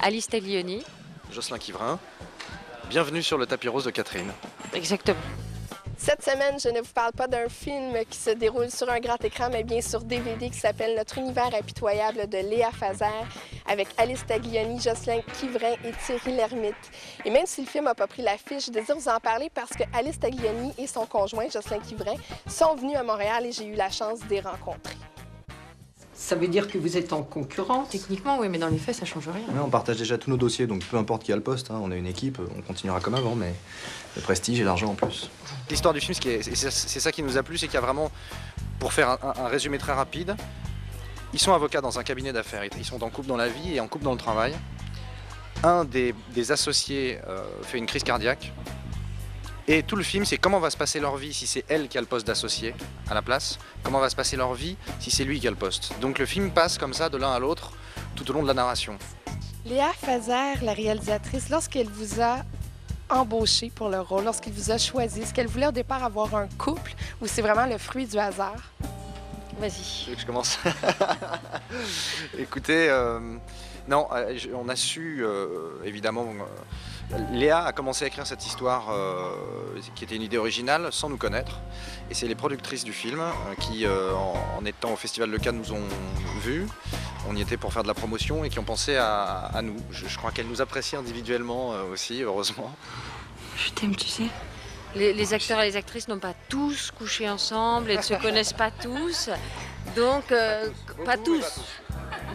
Alice Taglioni. Jocelyn Quivrin, bienvenue sur le tapis rose de Catherine. Exactement. Cette semaine, je ne vous parle pas d'un film qui se déroule sur un grand écran, mais bien sur DVD qui s'appelle Notre univers impitoyable de Léa Fazer, avec Alice Taglioni, Jocelyn Quivrin et Thierry Lhermitte. Et même si le film n'a pas pris l'affiche, je désire vous en parler parce que Alice Taglioni et son conjoint, Jocelyn Quivrin, sont venus à Montréal et j'ai eu la chance de les rencontrer. Ça veut dire que vous êtes en concurrence? Techniquement, oui, mais dans les faits, ça change rien. Ouais, on partage déjà tous nos dossiers, donc peu importe qui a le poste, hein, on a une équipe, on continuera comme avant, mais le prestige et l'argent en plus. L'histoire du film, c'est ça qui nous a plu, c'est qu'il y a vraiment, pour faire un résumé très rapide, ils sont avocats dans un cabinet d'affaires, ils sont en couple dans la vie et en couple dans le travail. Un des associés fait une crise cardiaque. Et tout le film, c'est comment va se passer leur vie si c'est elle qui a le poste d'associé à la place, comment va se passer leur vie si c'est lui qui a le poste. Donc le film passe comme ça de l'un à l'autre tout au long de la narration. Léa Fazer, la réalisatrice, lorsqu'elle vous a embauché pour le rôle, lorsqu'elle vous a choisi, est-ce qu'elle voulait au départ avoir un couple ou c'est vraiment le fruit du hasard? Vas-y. Tu veux que je commence? Écoutez, non, on a su, évidemment, Léa a commencé à écrire cette histoire qui était une idée originale sans nous connaître. Et c'est les productrices du film qui, en étant au Festival de Cannes, nous ont vus. On y était pour faire de la promotion et qui ont pensé à nous. Je crois qu'elles nous apprécient individuellement aussi, heureusement. Je t'aime, tu sais. Les acteurs et les actrices n'ont pas tous couché ensemble et ne se connaissent pas tous. Donc, pas tous.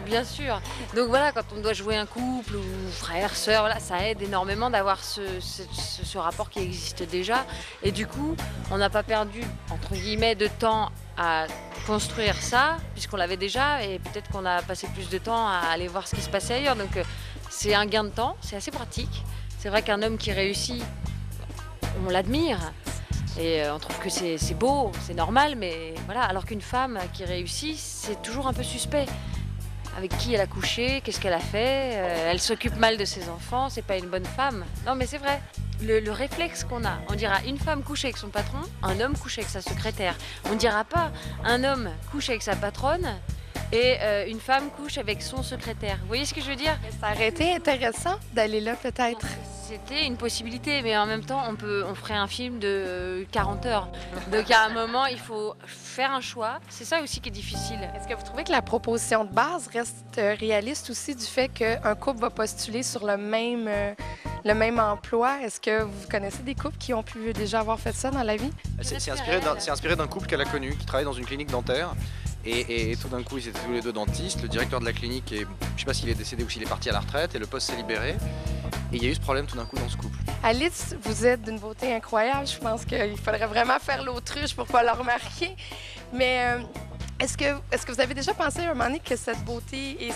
Bien sûr. Donc voilà, quand on doit jouer un couple ou frère, sœur, voilà, ça aide énormément d'avoir ce rapport qui existe déjà. Et du coup, on n'a pas perdu, entre guillemets, de temps à construire ça, puisqu'on l'avait déjà, et peut-être qu'on a passé plus de temps à aller voir ce qui se passait ailleurs. Donc c'est un gain de temps, c'est assez pratique. C'est vrai qu'un homme qui réussit, on l'admire. Et on trouve que c'est beau, c'est normal, mais voilà. Alors qu'une femme qui réussit, c'est toujours un peu suspect. Avec qui elle a couché, qu'est-ce qu'elle a fait, elle s'occupe mal de ses enfants, c'est pas une bonne femme. Non mais c'est vrai, le réflexe qu'on a, on dira une femme couche avec son patron, un homme couche avec sa secrétaire. On dira pas un homme couche avec sa patronne et une femme couche avec son secrétaire. Vous voyez ce que je veux dire? Ça aurait été intéressant d'aller là peut-être. C'était une possibilité, mais en même temps, on ferait un film de 40 heures. Donc à un moment, il faut faire un choix. C'est ça aussi qui est difficile. Est-ce que vous trouvez que la proposition de base reste réaliste aussi du fait qu'un couple va postuler sur le même emploi? Est-ce que vous connaissez des couples qui ont pu déjà avoir fait ça dans la vie? C'est inspiré d'un couple qu'elle a connu, qui travaille dans une clinique dentaire. Et tout d'un coup, ils étaient tous les deux dentistes. Le directeur de la clinique, je ne sais pas s'il est décédé ou s'il est parti à la retraite, et le poste s'est libéré. Et il y a eu ce problème tout d'un coup dans ce couple. Alice, vous êtes d'une beauté incroyable. Je pense qu'il faudrait vraiment faire l'autruche pour ne pas le remarquer. Mais est-ce que vous avez déjà pensé à un moment donné que cette beauté et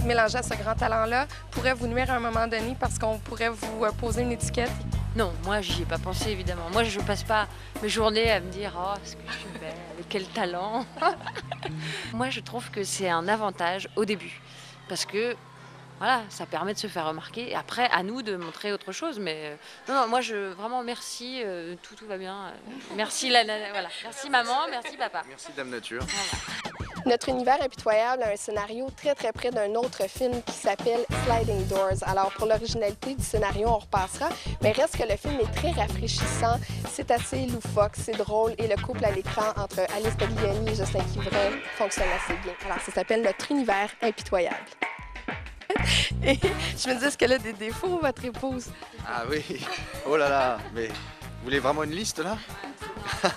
mélanger à ce grand talent-là pourrait vous nuire à un moment donné parce qu'on pourrait vous poser une étiquette? Non, moi, j'y ai pas pensé, évidemment. Moi, je passe pas mes journées à me dire « Oh, est-ce que je suis belle? Avec quel talent ?» Moi, je trouve que c'est un avantage au début. Parce que, voilà, ça permet de se faire remarquer. Et après, à nous de montrer autre chose. Mais non, moi, vraiment, merci, tout va bien. Merci, voilà. Merci, maman, merci, papa. Merci, Dame Nature. Voilà. Notre univers impitoyable a un scénario très près d'un autre film qui s'appelle Sliding Doors. Alors pour l'originalité du scénario, on repassera, mais reste que le film est très rafraîchissant, c'est assez loufoque, c'est drôle et le couple à l'écran entre Alice Taglioni et Jocelyn Quivrin fonctionne assez bien. Alors ça s'appelle Notre univers impitoyable. Et je me dis, est-ce qu'elle a des défauts, votre épouse? Ah oui, oh là là, mais vous voulez vraiment une liste là? Non,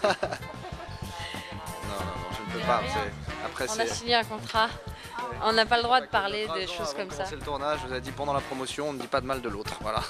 je ne peux pas. Après, on a signé un contrat. On n'a pas le droit de parler de choses comme ça. C'est le tournage, je vous ai dit pendant la promotion, on ne dit pas de mal de l'autre. Voilà.